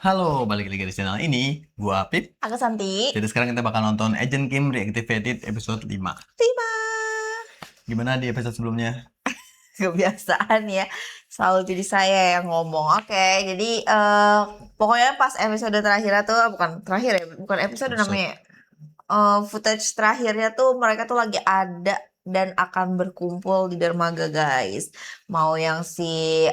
Halo, balik lagi di channel ini. Gua Pip. Aku Santi. Jadi sekarang kita bakal nonton Agent Kim Reactivated episode 5. 5. Gimana di episode sebelumnya? Kebiasaan ya. Selalu jadi saya yang ngomong. Oke, jadi pokoknya pas episode terakhir tuh, bukan terakhir ya, bukan episode namanya. Footage terakhirnya tuh mereka tuh lagi ada dan akan berkumpul di dermaga, guys. Mau yang si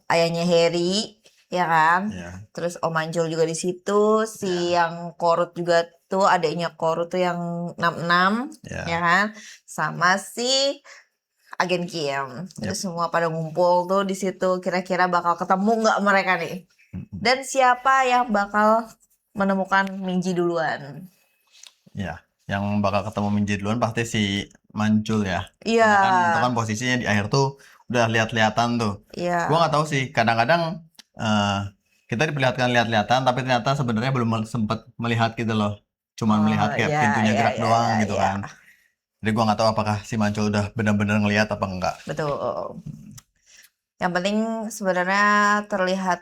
ayahnya Harry, ya kan? Ya. Terus Om Manjul juga di situ, si yang Korut juga tuh, adiknya Korut tuh yang 66, ya kan? Sama si Agen Kim. Itu semua pada ngumpul tuh di situ. Kira-kira bakal ketemu nggak mereka nih? Dan siapa yang bakal menemukan Minji duluan? Ya, yang bakal ketemu Minji duluan pasti si Manjul ya. Iya. Karena kan itu kan posisinya di akhir tuh udah lihat-lihatan tuh. Iya. Gua nggak tahu sih, kadang-kadang kita diperlihatkan lihat-lihatan tapi ternyata sebenarnya belum sempat melihat gitu loh. Cuman melihat kayak pintunya gerak doang gitu kan. Jadi gua nggak tahu apakah si Manjul udah benar-benar ngelihat apa enggak. Betul. Yang penting sebenarnya terlihat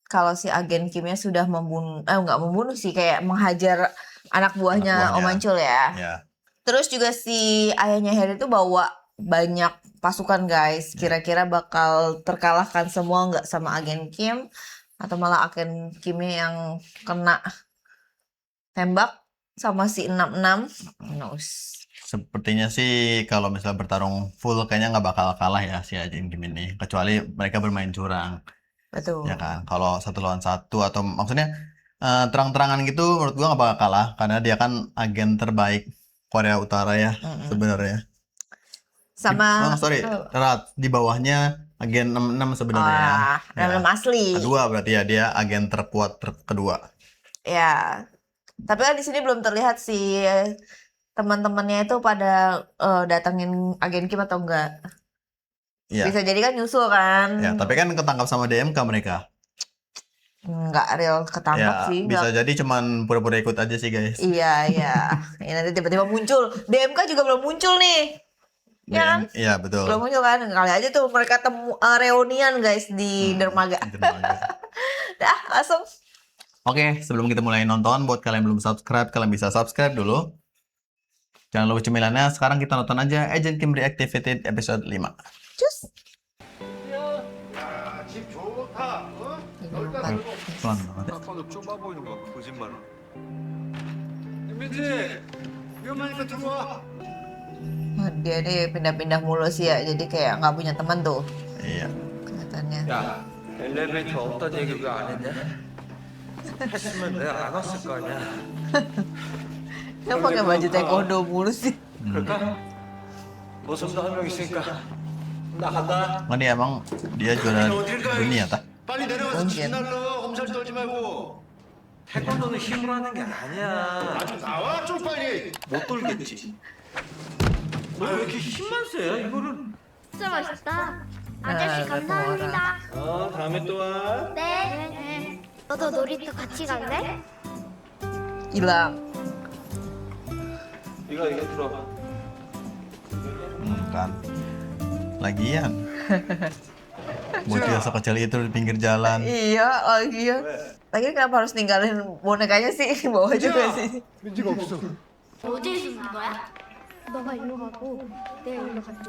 kalau si Agen Kimnya sudah membunuh, nggak membunuh sih, kayak menghajar anak buahnya Om Manjul ya. Terus juga si ayahnya Harry itu bawa banyak pasukan, guys. Kira-kira bakal terkalahkan semua nggak sama Agen Kim? Atau malah Agen Kimnya yang kena tembak sama si 66? Sepertinya sih kalau misalnya bertarung full kayaknya nggak bakal kalah ya si Agen Kim ini. Kecuali mereka bermain curang. Betul. Ya kan? Kalau 1 lawan 1 atau maksudnya terang-terangan gitu menurut gua nggak bakal kalah. Karena dia kan agen terbaik Korea Utara ya sebenarnya. Sama Di bawahnya agen 66 sebenarnya. 66 asli. Kedua berarti ya, dia agen terkuat kedua. Ya. Tapi kan di sini belum terlihat sih teman-temannya itu pada datangin Agen Kim atau enggak. Ya. Bisa jadi kan nyusul kan. Ya, tapi kan ketangkap sama DMK mereka. Nggak real ketangkap sih. Bisa jadi cuman pura-pura ikut aja sih, guys. Iya. Ya, nanti tiba-tiba muncul. DMK juga belum muncul nih. Ya kan? Iya, betul. Belum muncul kan. Kali aja tuh mereka reunian, guys, di dermaga. Dah, langsung. Oke, sebelum kita mulai nonton, buat kalian yang belum subscribe, kalian bisa subscribe dulu. Jangan lupa cemilannya. Sekarang kita nonton aja Agent Kim Reactivated episode 5. Cus. Pelan banget. 아빠도 좁아 보이는 거 거짓말. 민지 위험하니까 들어와. Dia nih pindah-pindah mulu sih ya, jadi kayak nggak punya teman tuh Iya. kelihatannya. 야, 엘리베이터 없다는 얘기 왜 안 했냐? 했으면 내가 안 왔을 거 아니야. Dia pakai baju taekwondo mulu sih. 그럴까? 모습도 한 명 있으니까 나 간다. Ini emang dia juara dunia tak? 빨리 내려가서 진 날러 엄살 떨지 말고. 태권도는 힘으로 하는 게 아니야. 아주 나와 좀 빨리. 못 돌겠지. 너 왜 이렇게 힘만 세? 이거를. 진짜 맛있다. 아저씨 감사합니다. 다음에 또 와. 네. 너도 놀이터 같이 갈래? Hilang. 이거 들어봐. Kan. Lagian. Bocil sekecil itu di pinggir jalan. Iya, lagian. Lagian kenapa harus ninggalin bonekanya sih di bawah juga sih? 민지가 없어. 어디에 숨는 거야? 너가 일로 가고 내가 일로 갈게.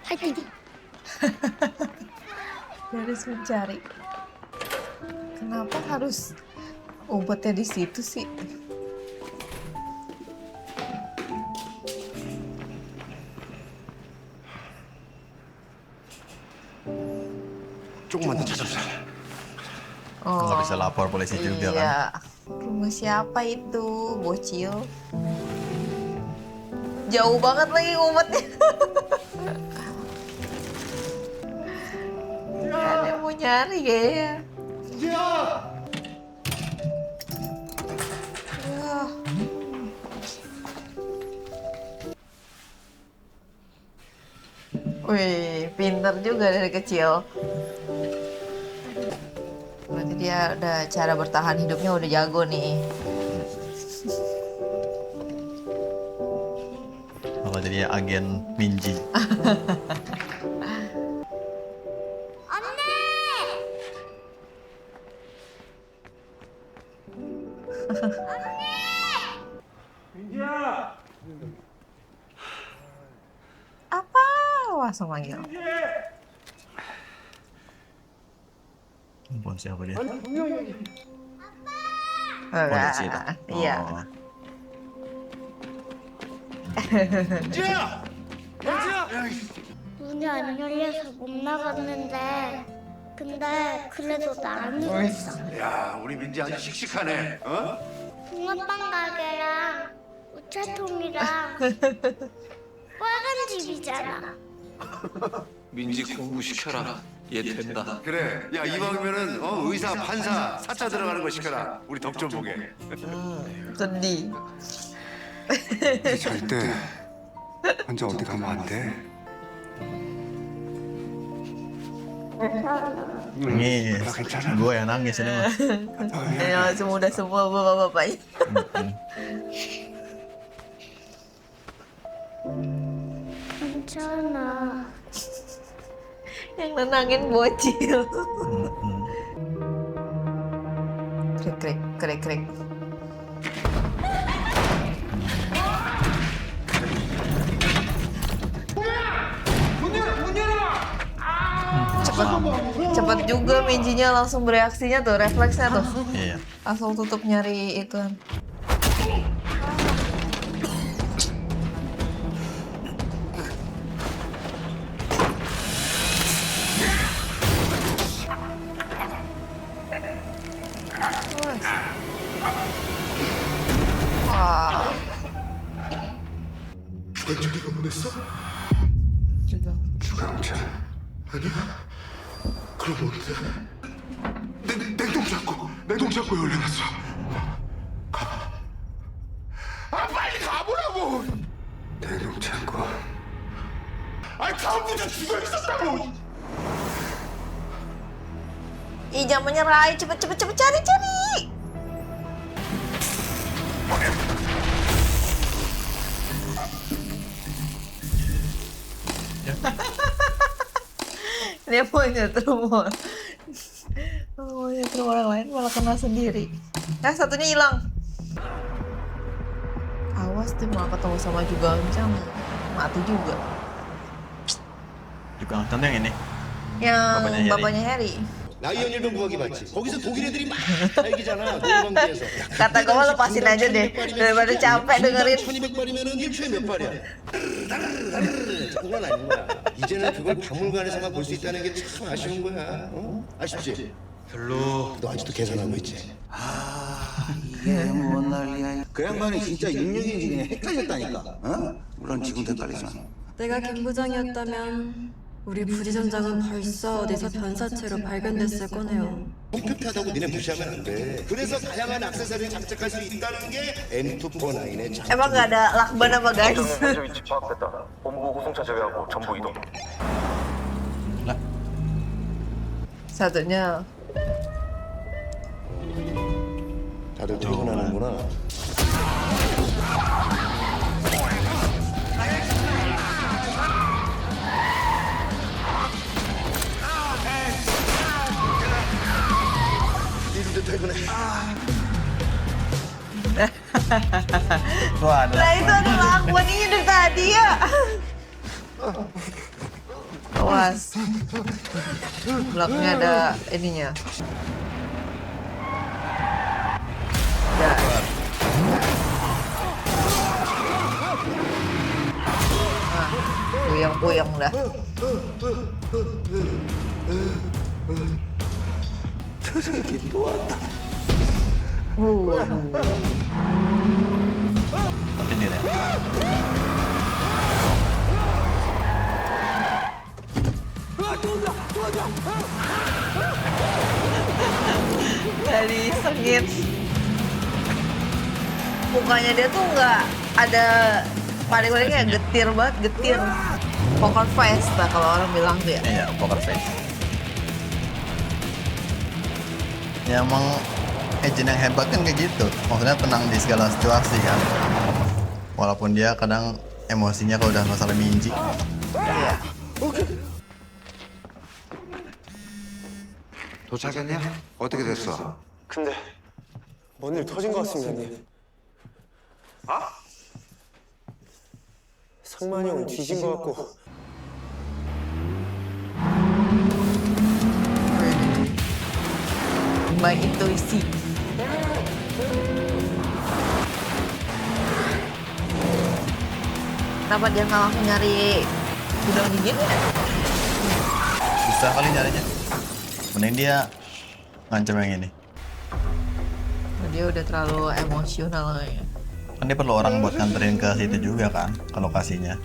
파이팅! Harus mencari. Kenapa harus umpetnya di situ sih? 조금만 더 찾아보자. Nggak bisa lapor polisi juga kan. Iya. Rumah siapa itu, bocil? Jauh banget lagi ngumpetnya. Ada yang mau nyari kayaknya. 야! Wah. Wih, pinter juga dari kecil. Berarti dia udah cara bertahan hidupnya udah jago nih. Kalau jadi agen Minji. Apa? Langsung manggil. Ampun, siapa dia? Enggak. Polisi itu. Iya. Oh. 문이 안 열려서 못 나갔는데 근데 그래도 나 안 울었어. 야, 우리 민지 아주 씩씩하네. 어? 붕어빵 가게랑 우체통이랑 빨간 집이잖아. 민지 공부시켜라. 얘 된다. 그래. 야, 이왕이면은 의사, 판사, 사자 들어가는 거 시켜라. 우리 덕 좀 보게. sedih. 절대 혼자 어디 가면 안 돼. Nangis. Gue yang nangis ini mah. Ya, semudah semua bapak-bapaknya. 괜찮아. Yang nenangin bocil. Krik krik krik krik. Cepet juga Minjinya langsung bereaksinya tuh, refleksnya tuh. Iya. Langsung tutup nyari itu. Wah. 주관철이가 보냈어? 주강철. 아니야. 그럼 뭔데? 냉동창고에 올려놨어. 가봐. 아, 빨리 가보라고. 대농창고. 아니, 다음부터 죽어 있었다고. Ih, jangan menyerah, cepet cari. Dia mau nyetrum orang lain malah kena sendiri. Nah, satunya hilang. Awas tuh malah ketemu sama juga Ancang, mati juga. Juga contoh yang ini. Yang bapaknya Harry. 라이언 일병 구하기 맞지? 거기서 독일 애들이 막 달기잖아. 노르망디에서. Kata gue lepasin aja deh daripada capek dengerin. 1200발이면은 1초에 몇 발이야? 그건 아닌 거야. 이제는 그걸 박물관에서만 볼 수 있다는 게 참 아쉬운 거야. 어? 아쉽지? 별로. 너 아직도 계산하고 있지? 이게 뭔 난리야. 그 양반이 진짜 육육인지 그냥 헷갈렸다니까. 어? 물론 지금도 헷갈리지만. 내가 김 부장이었다면 우리 부지점장은 벌써 어디서 변사체로 발견됐을 거네요. 컴퓨터하다고 니네 무시하면 안 돼. 그래서 다양한 액세서리를 장착할 수 있다는 게 M249의 장점. Emang gak ada lakban apa guys? 위치 파악됐다. 본부 호송차 제외하고 전부 이동. Satunya 다들 퇴근하는구나. 니들도 퇴근해. Wah, ada. Nah itu ada lakban ini dari tadi ya. Awas. Belakangnya ada ininya. Udah. Nah, puyeng-puyeng dah. Ini deh. Dari sengit. Mukanya dia tuh nggak ada paling-paling kayak getir banget, getir. Poker face lah kalau orang bilang tuh ya. Iya, poker face. Ya emang agent yang hebat kan kayak gitu. Maksudnya tenang di segala situasi kan. Walaupun dia kadang emosinya kalau udah masalah Minji. Iya. 도착했냐? 어떻게 됐어? 근데 뭔 일 터진 것 같습니다, 형님. 상만이 형 뒤진 것 같고. Intuisi. Kenapa dia nggak langsung nyari gudang dingin ya? Susah kali nyarinya. Mending dia ngancam yang ini. Dia udah terlalu emosional kayaknya. Kan dia perlu orang buat nganterin ke situ juga kan, ke lokasinya.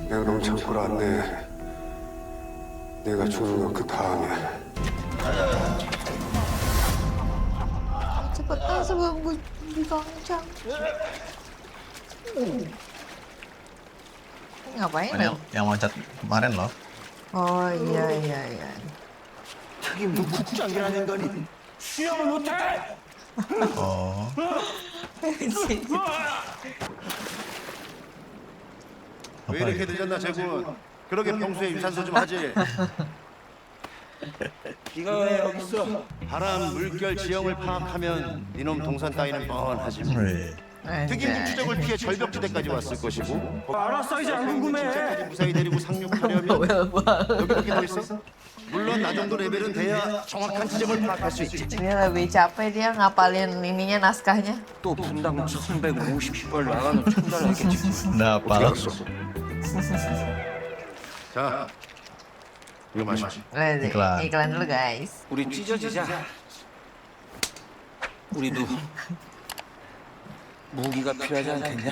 냉동 창고로 왔네. 내가 죽는 건 그 다음이야. Cepetan sebelum gue dikancang. Ngapain lagi? Yang loncat kemarin loh. Oh iya. 자기 뭐 국장이라는 거니 수영을 못해. Oh. 왜 이렇게 늦었나 재군. 그러게 평소에 유산소 좀 하지. 네가 왜 여기 있어? 바람, 물결, 지형을 파악하면 이놈 동산 따위는 뻔하지. 왜? 특임 추적을 피해 절벽지대까지 왔을 것이고. 알았어, 이제 안 궁금해. 진짜까지 무사히 데리고 상륙하려면 여기 뭐 있어? 물론 나 정도 레벨은 돼야 정확한 지점을 파악할 수 있지. Dia lebih capek dia ngapalin ininya naskahnya. 또 분당 1150발 나가는 천달라겠지. Nah, apa? 자, 이거 마셔. Iklan. Iklan dulu guys. 우리 찢어지자. 우리도 무기가 필요하지 않겠냐?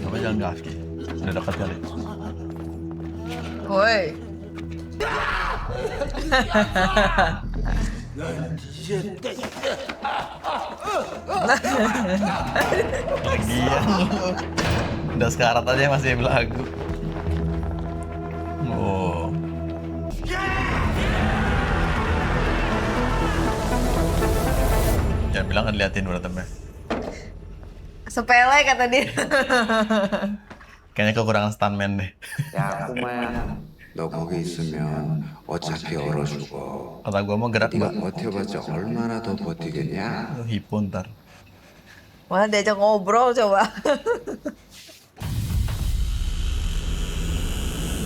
Coba jalan kaki. Udah dekat kali. Woi. Lagian. Udah sekarat aja masih belagu. Oh. Jangan bilang kan liatin berantemnya. Sepele kata dia. Kayaknya kekurangan stuntman deh. 야, 꼬마야. 너 거기 있으면 어차피 얼어 죽어. Kata gua mau gerak 네가 mbak. 버텨봤자 얼마나 더 버티겠냐? Hipo ntar. Malah diajak ngobrol coba.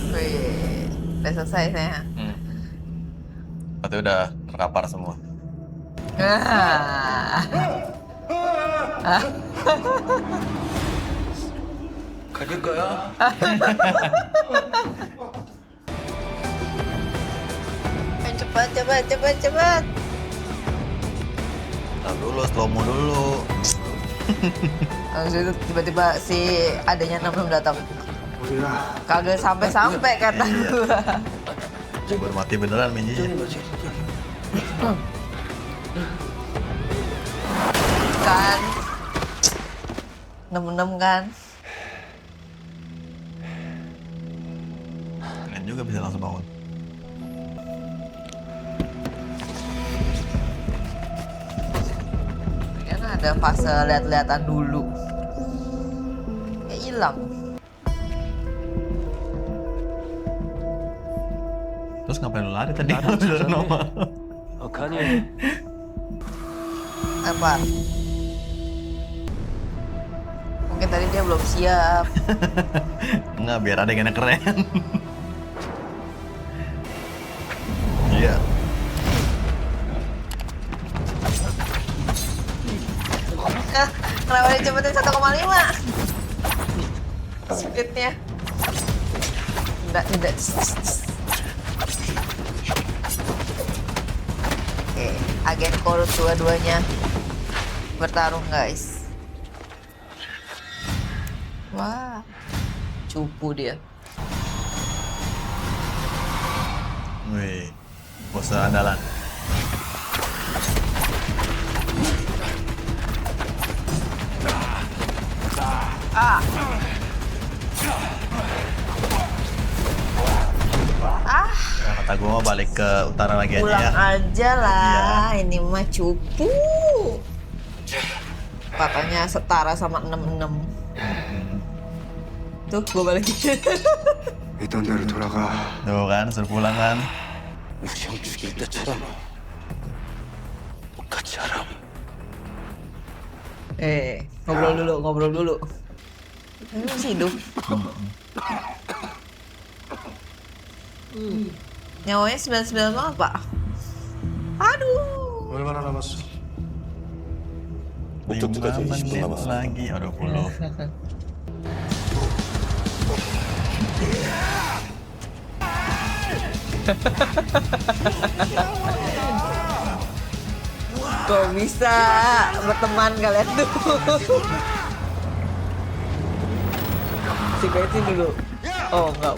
Wih, udah selesai saya. Berarti udah terkapar semua. 가질 거야? Cepat. Tahan dulu, slow mo dulu. Langsung itu tiba-tiba si adanya 66 datang. Kagak sampai kata gua. Baru mati beneran Minjinya. Kan 66 kan. Kalian juga bisa langsung bangun. Kan ada fase lihat-lihatan dulu. Ya hilang. Terus ngapain lu lari tadi? Udah normal. 간이 Apa? Mungkin tadi dia belum siap. Enggak, biar ada yang keren. Iya. Kenapa dicepetin 1,5? Speednya. Tidak. Oke, agen korut dua-duanya bertarung guys. Wah, cupu dia. Wih, pose andalan. Nah, kata gue mau balik ke utara lagi aja Pulang ya. aja lah, ini mah cupu. Katanya setara sama 66. Tuh, gue balikin. 있던 데로 돌아가. Tuh kan, suruh pulang kan. 우리 형 죽일 때처럼 같이 하라. Ngobrol dulu. Ini masih hidup. Nyawanya 99 banget, Pak. Aduh. 얼마나 남았어? 5 목적지까지 20분 menit 남았어. lagi. Oh, 20. Kok bisa berteman kalian tuh? Si bensin dulu. Oh, enggak.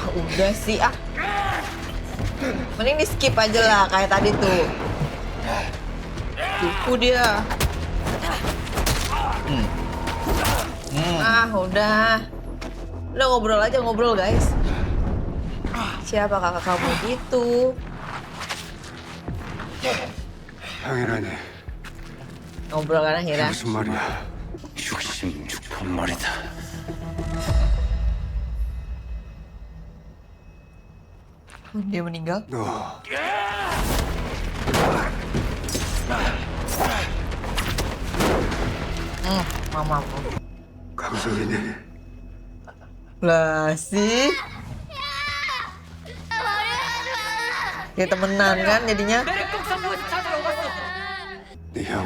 Udah sih mending di skip aja lah kayak tadi tuh. Tipu dia. Udah ngobrol guys. Siapa kakak kamu gitu? 형이라니. Ngobrol kan akhirnya. 무슨 말이야? 66번말이다. Dia meninggal. 너 Mamamu. 강석이네. Lah sih. Kayak temenan kan jadinya. 네 형.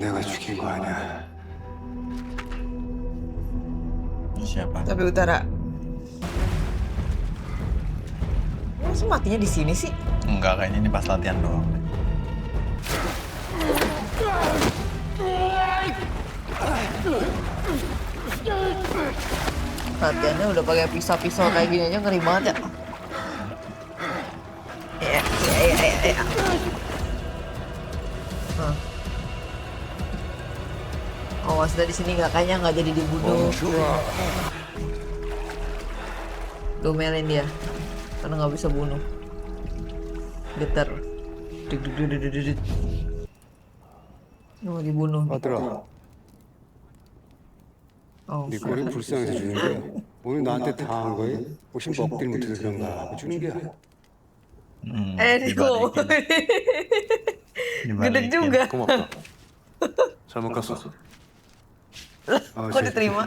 내가 죽인 거 아니야. Siapa? Tapi utara. Masa matinya di sini sih? Enggak, kayaknya ini pas latihan doang. Latihannya udah pakai pisau-pisau kayak gini aja ngeri banget ya. Ya. Oh, maksudnya di sini kayaknya nggak jadi dibunuh. Domelin dia, karena nggak bisa bunuh. Getar. Mau dibunuh. 아들아, Oh, 네 꼴이 불쌍해서 주는 거야. 오늘 나한테 다 한 거야? 혹시 먹질 못해서 그런가? 주는 게야. Eniko. Gede juga. 고맙다. 잘못 갔어. Kok diterima?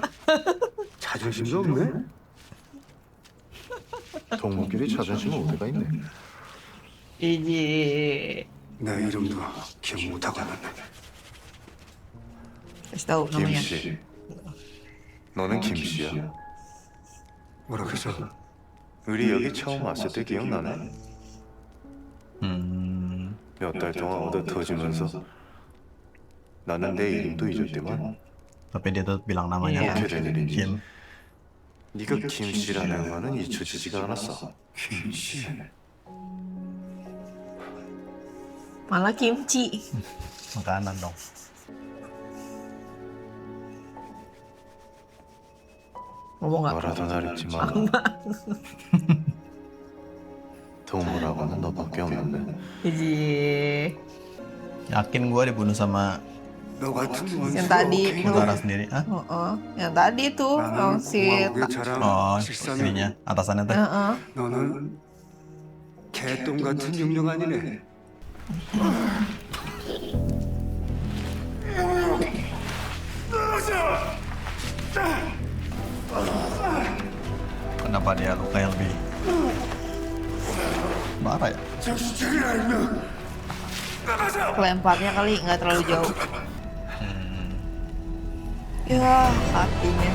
자존심도 없네. 동무끼리 자존심은 어디가 있네. Iji. 내 이름도 기억 못하고 왔는데. Kasih tahu namanya. 김씨. 너는 김씨야. 뭐라 그랬어? 우리 여기 처음 왔을 때 기억나네? 몇 달 동안 얻어 터지면서 나는 내 이름도 잊었지만 Tapi dia tetap bilang namanya 어떻게 된 일인지 Kim. 네가 김씨라는 거는 잊혀지지가 않았어. 김씨. Malah kimchi. Makanan dong. Ngomong nggak? 너라도 날 잊지 마. 동무라고는 너밖에 없는데. Iji. Yakin gue dibunuh sama 너 같은 원수. Yang tadi itu. utara sendiri. Hah? Yang tadi tuh 나는 si. 공화국의 자랑, Oh, 식사는 ininya atasannya tuh. 너는 개똥 같은 능력 아니네. Kenapa dia lukanya lebih parah ya? Kelemparnya kali nggak terlalu jauh. Ya, kakinya.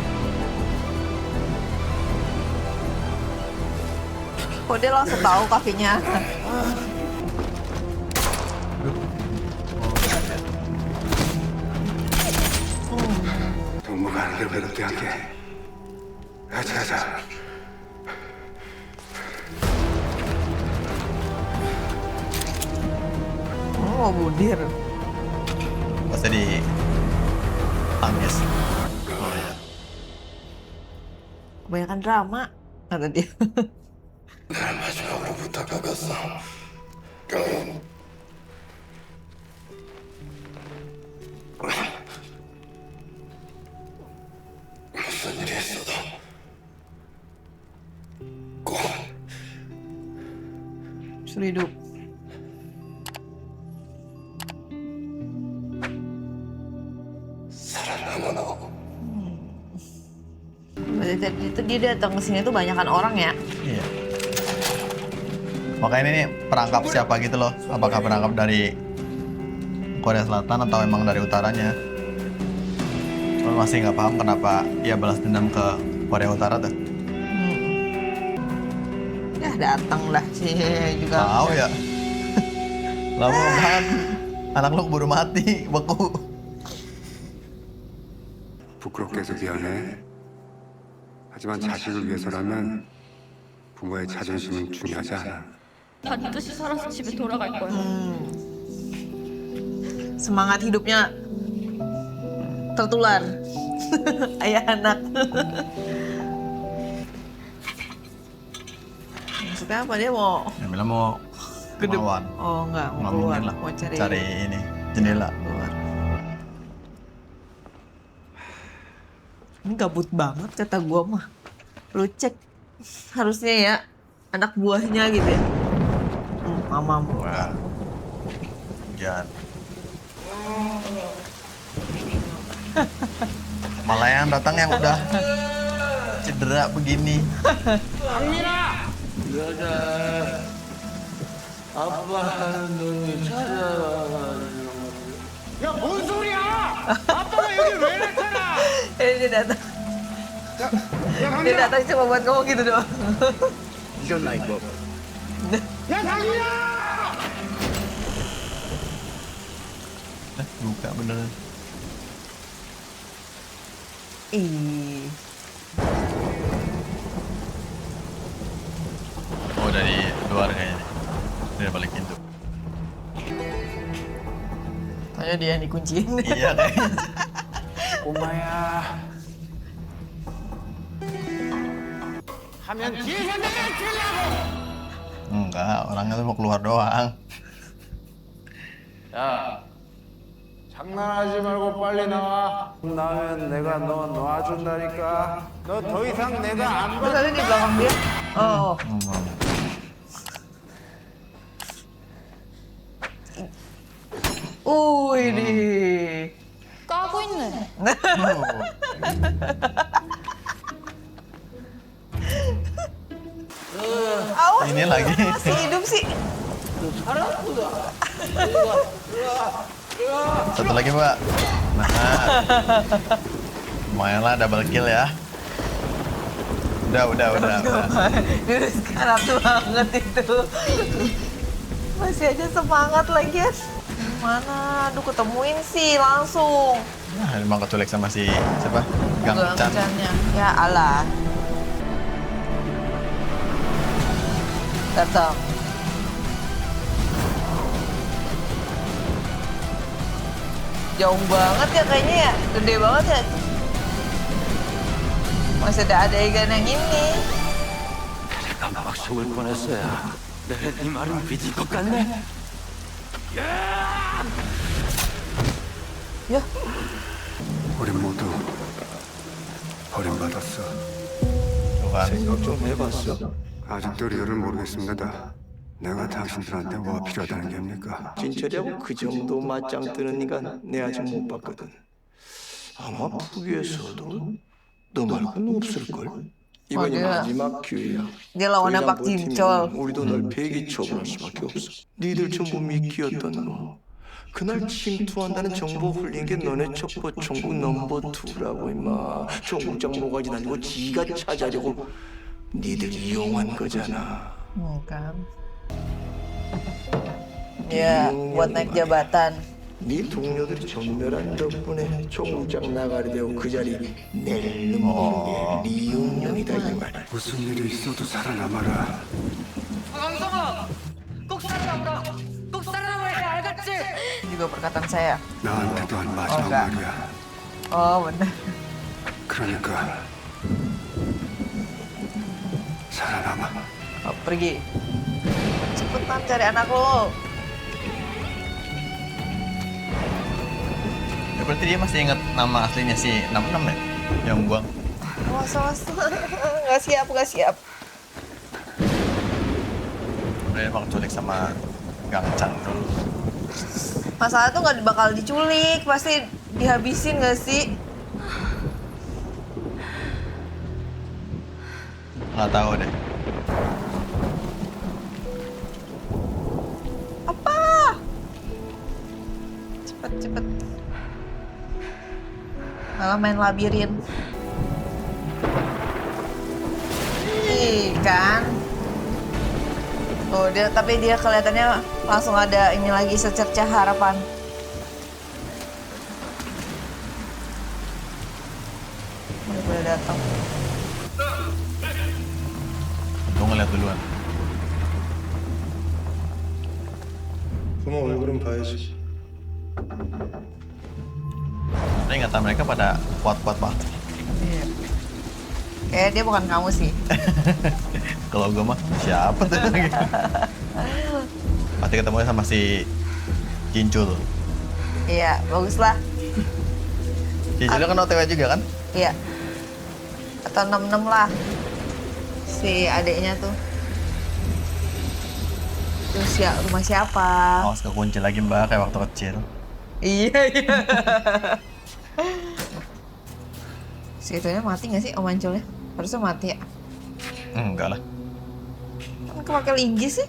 Kok dia langsung tahu kakinya? 동무가 하는 걸 외롭게 할게. 가자. Oh, budir. Pasti di tangis. Oh ya. Kebanyakan drama, kata dia. 날 마지막으로 부탁하겠어. 깡. 무슨 일이 있어도 꼭 Suruh hidup. 살아남아라고. Berarti tadi itu dia datang ke sini tuh banyakan orang ya. Iya. Makanya ini perangkap siapa gitu loh. Apakah perangkap dari Korea Selatan atau emang dari utaranya? Cuma masih nggak paham kenapa dia balas dendam ke Korea Utara tuh. Ya datang lah sih juga. Tahu ya. Lama banget. Anak lu keburu mati, beku. 부끄럽게 해서 미안해. 하지만 자식을 위해서라면 부모의 자존심은 중요하지 않아. 반드시 살아서 집에 돌아갈 거야. Semangat hidupnya tertular. Ayah anak. Maksudnya apa dia mau Ya bilang mau Kedep. melawan. Oh enggak, mau Nggak keluar, mungkin lah. mau Cari ini jendela. keluar. Ini gabut banget kata gua mah. Lu cek harusnya ya anak buahnya gitu ya. Mamam. Wah. Jangan. Malah yang datang yang udah cedera begini. 여자 아빠 하는 놈이 찾아와가지고 야뭔 소리야 아빠가 여기 왜 나타나 Dia datang. Dia datang cuma buat ngomong gitu doang. 잊었나 이거? 야 강이야 Buka beneran. Ih, Oh dari luar kayaknya nih. Dari balik pintu. tanya dia yang dikunciin. Iya kayaknya. 엄마야 하면 뒤에서 내가 치려고 Enggak, orangnya tuh mau keluar doang. 야 장난하지 말고 빨리 나와 나면 내가 너 놔준다니까 너 더 이상 내가 안 Terus tadi di belakang dia. Oh, ini. 까고 있네. Ini lagi. Masih hidup sih. Satu lagi, Pak. Nah. Lumayan lah double kill ya. Udah. Dia udah sekarang banget itu. Masih aja semangat lagi ya. Mana? Aduh ketemuin sih langsung. Nah, emang keculik sama si siapa? Gang Chan. Gancannya. Ya Allah. Datang. Jauh banget ya kayaknya ya. Gede banget ya. Masih ada adegan yang ini. 깜빡 속을 뻔했어야 내가 네 말은 믿을 것 같네 Ya. 우리 모두 버림받았어. Tuh kan. 생각 좀 해봤어? 아직도 리얼을 모르겠습니다. 내가 당신들한테 뭐가 필요하다는 겁니까? 진철이하고 그 정도 맞짱 뜨는 인간 내 아직 못 봤거든. 아마 북위에서도 너 말고는 없을걸? 이번이 맞아요. 마지막 기회야. Dia lawannya 더 Pak 이상 Jinchol. 버티면 우리도 널 폐기 처분할 수밖에 없어. 니들 전부 미끼였던 거. 그날 침투한다는 정보 흘린 게 너네 첩보 총국 넘버 2라고 임마. 총국장 모가지 날리고 지가 찾아려고 니들 이용한 거잖아. Kan. Ya, buat naik jabatan. 네 동료들이 전멸한 덕분에 총국장 나가리 되고 그 자리 내를 넘기는 게 리운령이다 이 말. 무슨 일이 있어도 살아남아라. Juga perkataan saya. 나한테도 한 마지막 enggak. 말이야. Oh benar. 그러니까 살아남아. Oke. pergi. Cepetan cari anak lo. Ya, berarti dia masih ingat nama aslinya si 66 ya? Yang buang. Awas. Nggak siap. Dia emang culik sama Gang Chan dulu. Masalah tuh nggak bakal diculik, pasti dihabisin nggak sih? Nggak tahu deh. Apa? Cepet. Malah main labirin. Ih, kan? Oh, tapi dia kelihatannya langsung ada ini lagi secercah harapan. Udah datang. Untung ngeliat duluan. 부모 얼굴은 봐야지. Tapi ingatan mereka pada kuat-kuat banget. Iya. Kayak dia bukan kamu sih. Kalau gue mah siapa tuh? Pasti ketemunya sama si Cincul. Iya, bagus lah. Cinculnya kan OTW juga kan? Iya. Atau 66 lah. Si adeknya tuh. Terus ya rumah siapa? Awas kekunci lagi mbak kayak waktu kecil. Iya. Si itunya mati gak sih Om Manculnya? Harusnya mati ya? Enggak lah. Kan kepake linggis sih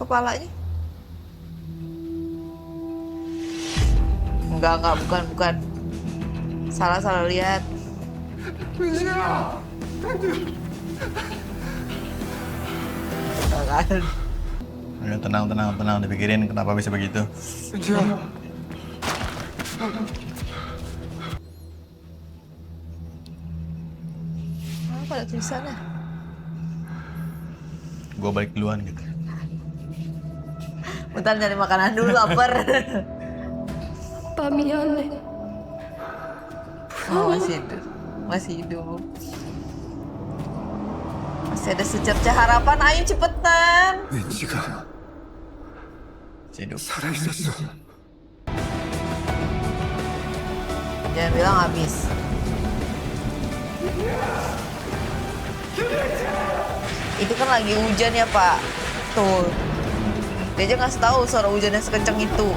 kepalanya. Enggak, bukan. Salah lihat. Enggak. Ya, tenang, dipikirin kenapa bisa begitu. Apa ada tulisannya? Gue balik duluan gitu. Bentar nyari makanan dulu, lapar. 오빠 미안해. Oh, masih hidup. Masih ada secercah harapan, ayo cepetan. 왠지가 Hidup. 살아있었어. Jangan bilang habis. Itu kan lagi hujan ya Pak. Tuh. Dia aja ngasih tahu suara hujannya sekencang itu.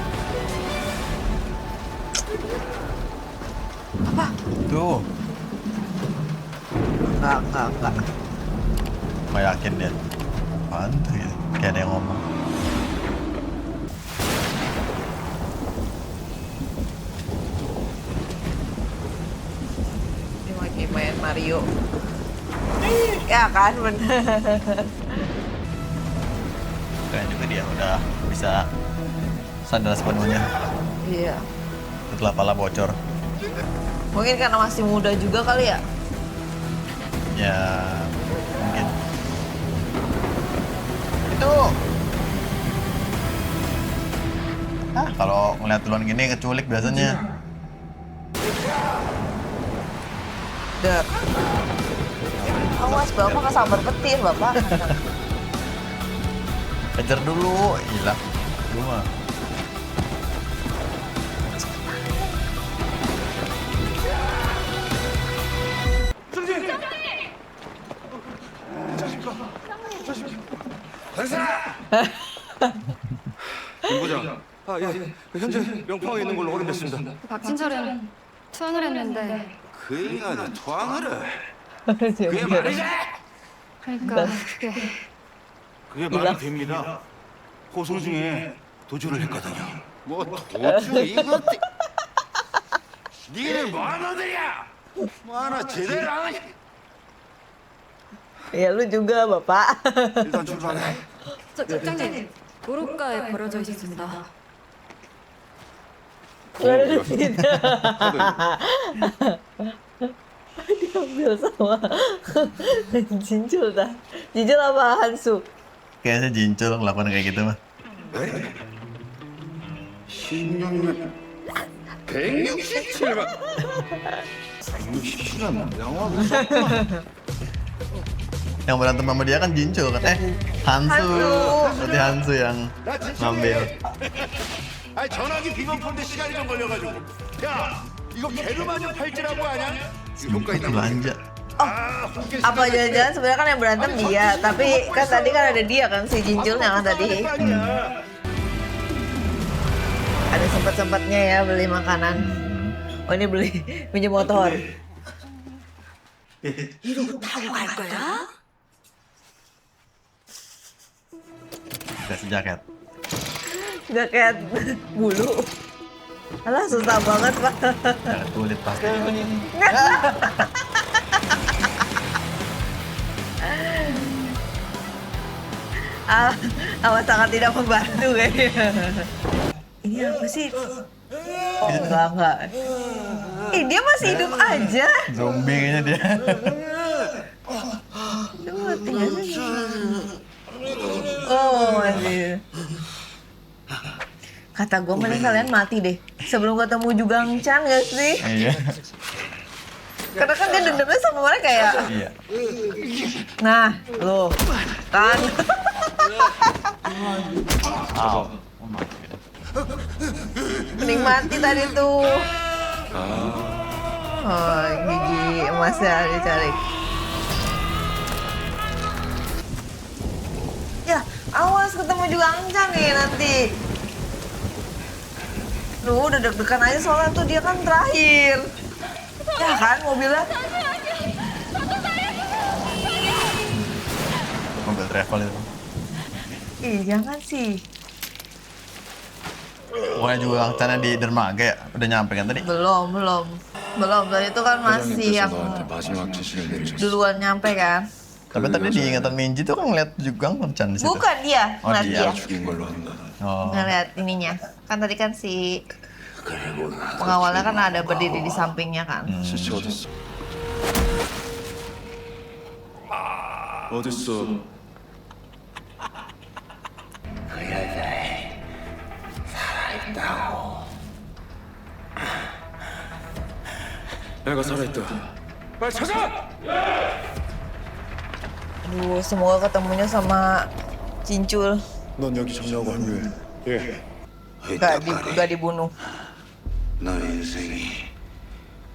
Apa? Tuh. Enggak. Gak yakin dia. Apaan tuh gitu. Kayak ada yang ngomong. Dia lagi main Mario. Ya kan bener. Kayaknya juga dia udah bisa sadar sepenuhnya Iya. setelah pala bocor. Mungkin karena masih muda juga kali ya. Ya mungkin. Itu. Kalau ngeliat duluan gini keculik biasanya. Der. Awas Bapak nggak sabar petir Bapak. Kejar dulu, hilang. Gua. 김 부장. 예. 현재 명평에 있는 걸로 확인됐습니다. 박진철은 투항을 했는데 그 인간이 토항을 해. 그게 말이지? 그러니까 그게 말이 됩니다. 호송 중에 도주를 했거든요. 뭐 도주 이것도 니는 뭐하노들이야? 뭐 하나 제대로 안 하냐? Ya lu juga Bapak. 일단 출발해. 저 직장님 도로가에 버려져 있습니다. Diambil sama Jinjul dah. Jinjul apa Hansu? Kayaknya Jincul ngelakuin kayak gitu mah. 16년 167만 167만 영화가 Yang berantem sama dia kan Jinchul kan? Hansu. Berarti Hansu yang ngambil. 아니 전화기 비번 폰데 시간이 좀 걸려가지고. 야 이거 게르마늄 팔찌라고 아냐? 효과 있나? Belanja. Apa jangan-jangan sebenarnya kan yang berantem dia, tapi kan tadi kan ada dia kan si Jinchulnya kan tadi. Ada sempat-sempatnya ya beli makanan. Oh ini beli minjem motor. 이러고 타고 갈 거야? Kasih jaket. Jaket bulu. Alah susah banget pak. Jaket kulit pasti. Amat sangat tidak membantu kayaknya. Ini apa sih? Oh enggak. Dia masih hidup aja. Zombie kayaknya dia. Lu mati gak sih? Oh masih. Kata gue mending kalian mati deh sebelum ketemu Jugang Chan gak sih? Iya. Karena kan dia dendamnya sama mereka ya. Iya. Nah, lo kan. Mending mati tadi tuh. Oh, gigi emasnya dicari. Ya, awas ketemu Jugang Chan nih nanti. Lu udah deg-degan aja soalnya tuh dia kan terakhir. Ya kan mobilnya. Mobil travel itu. Ih, jangan sih. Pokoknya juga angkanya di dermaga ya? Udah nyampe kan tadi? Belum. Tadi itu kan masih yang duluan nyampe kan. Tapi tadi di ingatan Minji tuh kan ngeliat Jugang Chan di situ. Bukan dia, Oh, ngeliat dia. dia. Oh. Ngeliat ininya. Kan tadi kan si pengawalnya kan ada berdiri di sampingnya kan. 시체 어딨어? 어딨어? 그 여자애 살아있다고. 애가 살아있다. 빨리 찾아! Aduh, semoga ketemunya sama Jinchul. 넌 여기 정리하고 합류해. 예. Gak dibunuh. 너 인생이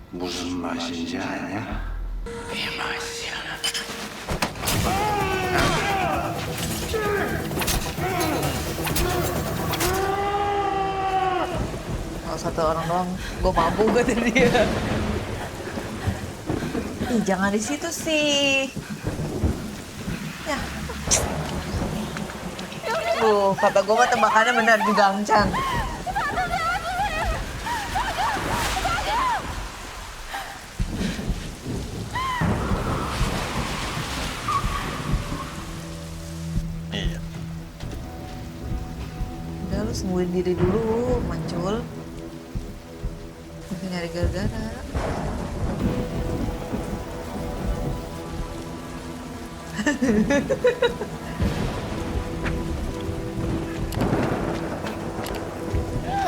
무슨 맛인지 아냐? 이 맛이야. Kalau satu orang doang, gue mampu kata dia. Ih, jangan di situ sih. Ya. Kata gue mah tembakannya benar Jugang Chan. Iya. Udah lu sembuhin diri dulu, Mancul. Mungkin nyari gara-gara.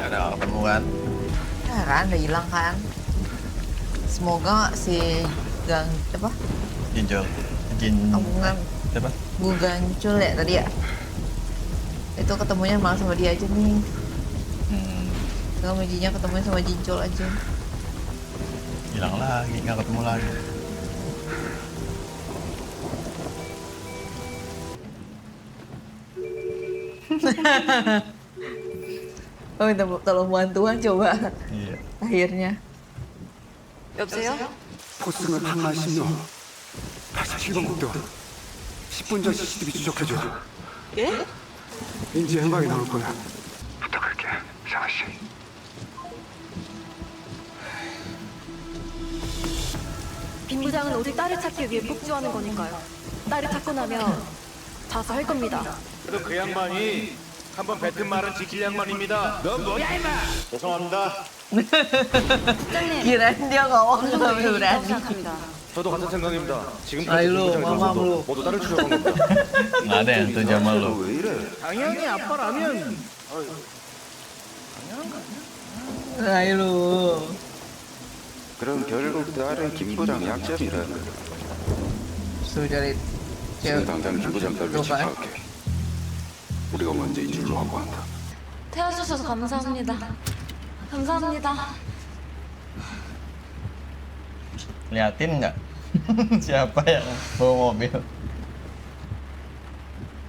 Ada ketemu kan? Ya kan, udah hilang kan. Semoga si Jinjul. Bukan Siapa? Gugancul ya tadi ya. Itu ketemunya malah sama dia aja nih. Kalau Mijinya ketemunya sama Jinchul aja. Hilang lagi, nggak ketemu lagi. Oh minta tolong bantuan coba. Iya. Akhirnya. 여보세요? 포스는 한만 10년 87번국도 10분 전 CCTV 추적해줘. 예? 인지 행방이 나올 거야. 부탁할게, 샤씨. 빈 부장은 오직 딸을 찾기 위해 폭주하는 거니까요. 딸을 찾고 나면 자수할 겁니다. 그래도 그 양반이 한번 뱉은 말은 지킬 양반입니다. 넌 뭐야 임마! 죄송합니다. Kirain dia ngomong nggak berani. 생각합니다. 저도 같은 생각입니다. 지금까지 아이로, 김부장이 마마 정도도 물어. 모두 딸을 추적한 겁니다. Nggak ada yang tuh Jamal lo. 왜 이래? 당연히 아빠라면 Ayo lu. 그럼 결국 딸은 김 부장 약점이라는 Suruh cari 지금 당장 김 부장까지 누가요? 집합할게. 우리가 먼저인 줄로 하고 한다. 태워주셔서 감사합니다. 감사합니다. Liatin nggak siapa yang bawa mobil?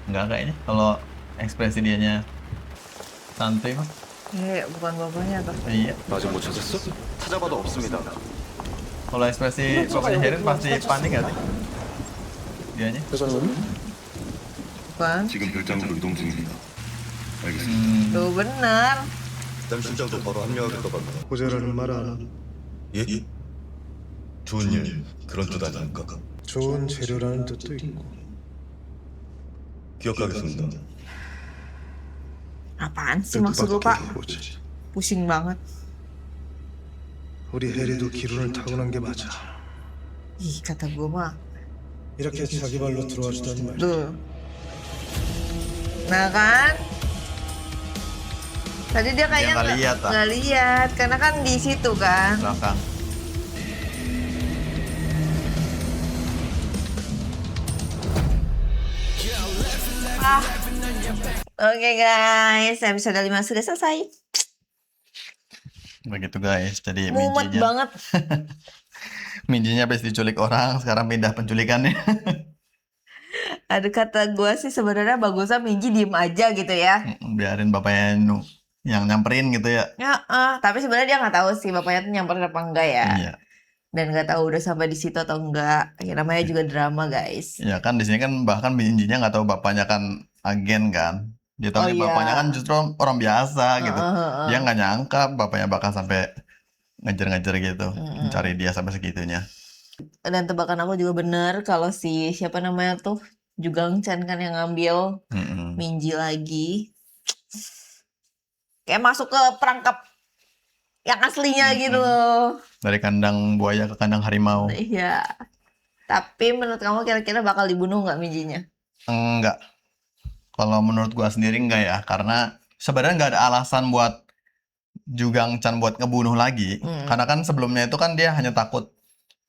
Nggak kayaknya. Kalau ekspresi dianya santai mah. bukan bapaknya atau? Iya. 아직 못 찾았어? 찾아봐도 없습니다. Kalau ekspresi bapaknya Herin pasti panik nggak sih? Dianya? Bukan. 지금 별장으로 이동 중입니다. 알겠습니다. Tuh bener. 남 실장도 바로 합류하겠다고 합니다. 고자라는 말 알아? 예? 좋은 일 그런 뜻 아닙니까? 좋은 재료라는 뜻도 있고. 기억하겠습니다. Apaan sih maksud lu, Pak? 보지. Pusing banget. 우리 해리도 기run을 타고난 게 맞아. Ih, kata gue mah. 이렇게 자기 발로 들어와 주다니 말이야. Tuh. Nah kan? Tadi dia kayaknya nggak lihat, ah. nggak lihat, karena kan di situ kan. Belakang. Oke guys, episode 5 sudah selesai. Begitu guys. Jadi Mumet Minjinya banget. Minjinya habis diculik orang, sekarang pindah penculikannya. Aduh, kata gue sih sebenarnya bagusnya Minji diem aja gitu ya. Biarin bapaknya yang nyamperin gitu ya. Tapi sebenarnya dia nggak tahu sih bapaknya tuh nyamperin apa enggak ya. Iya. Dan nggak tahu udah sampai di situ atau enggak. Ya, namanya juga drama guys. Ya kan di sini kan bahkan Minjinya nggak tahu bapaknya kan agen kan. Dia tahu Oh, iya. bapaknya kan justru orang biasa gitu. Heeh. Dia nggak nyangka bapaknya bakal sampai ngejar-ngejar gitu, mencari dia sampai segitunya. Dan tebakan aku juga bener kalau si siapa namanya tuh Jugang Chan kan yang ngambil Mm-mm. Minji lagi. Kayak masuk ke perangkap yang aslinya gitu loh. Dari kandang buaya ke kandang harimau. Iya. Tapi menurut kamu kira-kira bakal dibunuh nggak Minjinya? Enggak. Kalau menurut gua sendiri enggak ya, karena sebenarnya nggak ada alasan buat Jugang Chan buat ngebunuh lagi. Karena kan sebelumnya itu kan dia hanya takut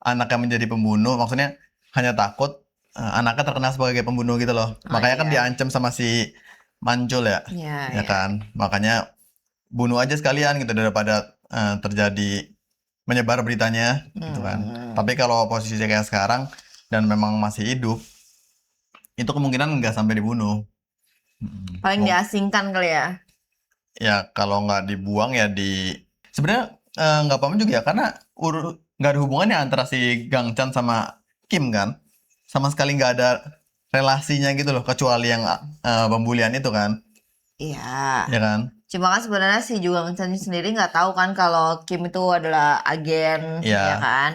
anaknya menjadi pembunuh, maksudnya hanya takut anaknya terkenal sebagai pembunuh gitu loh. Makanya kan iya. diancam sama si Mancul ya, Iya, ya kan. Makanya bunuh aja sekalian gitu daripada terjadi menyebar beritanya gitu kan. Tapi kalau posisinya kayak sekarang dan memang masih hidup, itu kemungkinan nggak sampai dibunuh. Paling diasingkan kali ya. Ya kalau nggak dibuang ya sebenarnya nggak apa-apa juga ya, karena nggak ada hubungannya antara si Gang Chan sama Kim kan, sama sekali nggak ada relasinya gitu loh, kecuali yang pembulian itu kan. Iya. Ya kan. Cuma kan sebenarnya si Jugang Chan sendiri nggak tahu kan kalau Kim itu adalah agen, Iya. ya kan.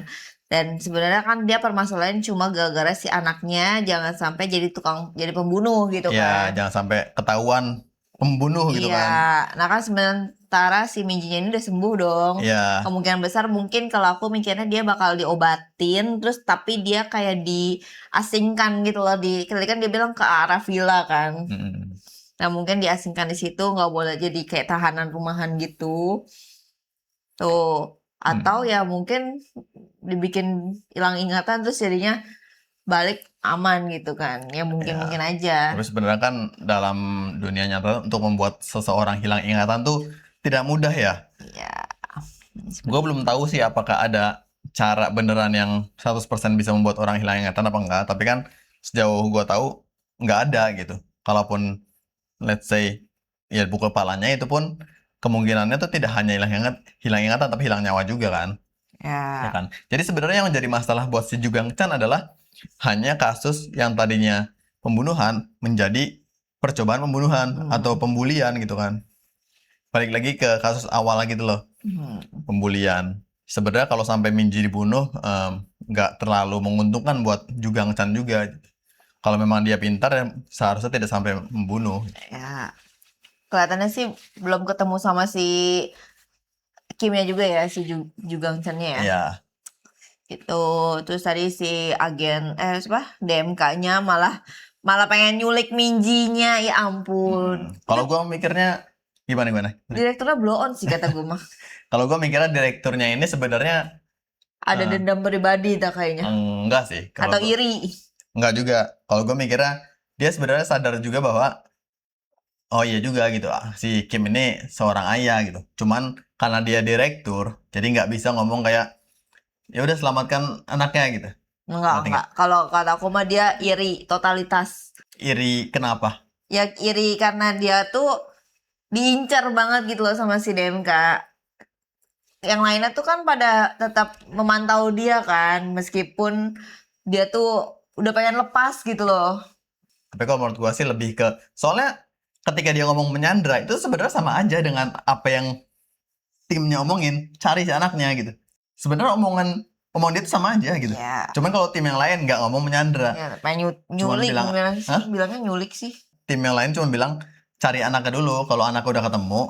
Dan sebenarnya kan dia permasalahan cuma gara-gara si anaknya jangan sampai jadi pembunuh gitu Ya kan. jangan sampai ketahuan pembunuh gitu Iya. kan. Nah kan sementara si Minjinya ini udah sembuh dong. Iya. Kemungkinan besar mungkin kalau aku mikirnya dia bakal diobatin terus tapi dia kayak diasingkan gitu loh, tadi kan dia bilang ke arah villa kan. Mm-mm. Nah mungkin diasingkan di situ, nggak boleh jadi kayak tahanan rumahan gitu tuh, atau ya mungkin dibikin hilang ingatan terus jadinya balik aman gitu kan ya, mungkin aja. Terus sebenarnya kan dalam dunia nyata untuk membuat seseorang hilang ingatan tuh tidak mudah ya. Iya. Gue belum tahu sih apakah ada cara beneran yang 100% bisa membuat orang hilang ingatan apa enggak. Tapi kan sejauh gue tahu nggak ada gitu. Kalaupun let's say ya pukul kepalanya, itu pun kemungkinannya tuh tidak hanya hilang ingatan tapi hilang nyawa juga kan. Ya kan. Jadi sebenarnya yang menjadi masalah buat si Jugang Chan adalah hanya kasus yang tadinya pembunuhan menjadi percobaan pembunuhan atau pembulian gitu kan. Balik lagi ke kasus awal gitu loh. Pembulian. Sebenarnya kalau sampai Minji dibunuh nggak terlalu menguntungkan buat Jugang Chan juga. Kalau memang dia pintar ya seharusnya tidak sampai membunuh. Ya. Kelihatannya sih belum ketemu sama si Kimnya juga ya, si Jugang Chan-nya ya. Iya. Gitu. Terus tadi si agen DMK-nya malah pengen nyulik Minjinya, ya ampun. Kalau gue mikirnya gimana? Direkturnya blow on sih kata gue mah. Kalau gue mikirnya direkturnya ini sebenarnya Ada dendam pribadi tak kayaknya. enggak sih. Atau iri. Enggak juga. Kalau gue mikirnya dia sebenarnya sadar juga bahwa oh iya juga gitu si Kim ini seorang ayah gitu. Cuman karena dia direktur, jadi nggak bisa ngomong kayak ya udah selamatkan anaknya gitu. Enggak. Kalau kata aku mah dia iri totalitas. Iri kenapa? Ya iri karena dia tuh diincar banget gitu loh sama si DMK. Yang lainnya tuh kan pada tetap memantau dia kan, meskipun dia tuh udah pengen lepas gitu loh. Tapi kalau menurut gua sih lebih ke soalnya ketika dia ngomong menyandra itu sebenarnya sama aja dengan apa yang timnya omongin, cari si anaknya gitu. Sebenarnya omong dia itu sama aja gitu. Ya. Cuman kalau tim yang lain nggak ngomong menyandra. Ya, nyulik bilangnya nyulik sih. Tim yang lain cuma bilang cari anaknya dulu. Kalau anaknya udah ketemu,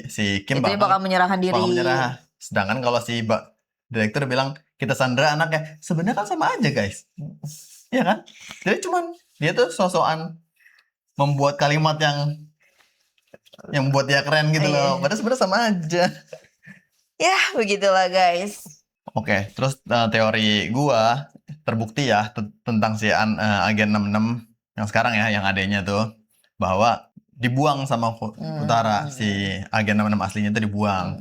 si Kim itu bakal menyerahkan diri. Bakal menyerah. Sedangkan kalau si direktur bilang kita sandra anaknya, sebenarnya kan sama aja guys. Iya kan? Jadi cuman dia tuh sosokan membuat kalimat yang membuat dia keren gitu loh. Padahal sebenarnya sama aja. Ya begitulah guys. Oke, terus teori gua terbukti ya tentang si agen 66 yang sekarang ya, yang adanya tuh bahwa dibuang sama Utara. Si agen 66 aslinya itu dibuang.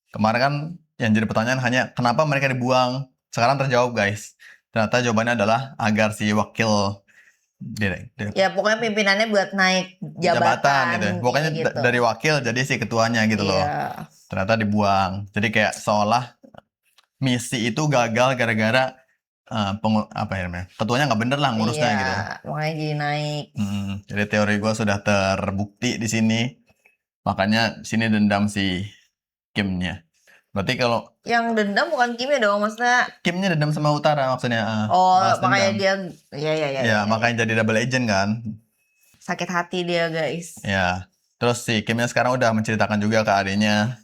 Kemarin kan yang jadi pertanyaan hanya kenapa mereka dibuang. Sekarang terjawab guys. Ternyata jawabannya adalah agar si wakil direktur. Ya pokoknya pimpinannya buat naik jabatan gitu. Pokoknya gitu. Dari wakil jadi si ketuanya gitu loh. Ternyata dibuang. Jadi kayak seolah misi itu gagal gara-gara ketuanya nggak bener lah ngurusnya gitu. Makanya jadi naik. Jadi teori gue sudah terbukti di sini. Makanya sini dendam si Kimnya. Berarti kalau yang dendam bukan Kimnya dong, maksudnya Kimnya dendam sama Utara maksudnya. Makanya dia ya, makanya jadi double agent kan. Sakit hati dia guys. Ya. Terus si Kimnya sekarang udah menceritakan juga ke adiknya.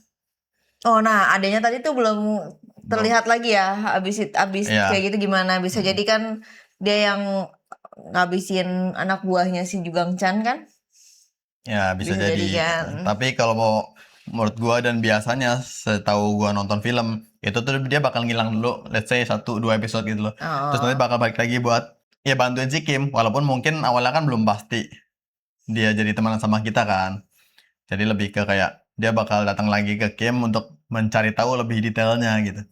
Oh nah adiknya tadi tuh belum terlihat lagi ya abis kayak gitu gimana. Bisa jadi kan dia yang ngabisin anak buahnya si Jugang Chan kan. Ya bisa jadi kan. Tapi kalau mau menurut gua dan biasanya setahu gua nonton film itu tuh dia bakal ngilang dulu, let's say 1-2 episode gitu loh. Terus nanti bakal balik lagi buat ya bantuin si Kim, walaupun mungkin awalnya kan belum pasti dia jadi teman sama kita kan. Jadi lebih ke kayak dia bakal datang lagi ke Kim untuk mencari tahu lebih detailnya gitu.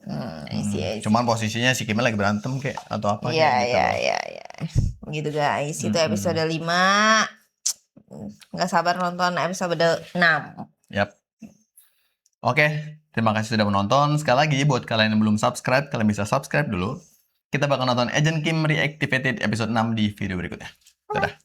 Cuman posisinya si Kim lagi berantem kayak atau apa gitu. Iya. Begitu guys. Itu episode 5. Nggak sabar nonton episode 6. Yap. Oke, terima kasih sudah menonton. Sekali lagi buat kalian yang belum subscribe, kalian bisa subscribe dulu. Kita bakal nonton Agent Kim Reactivated episode 6 di video berikutnya. Dadah.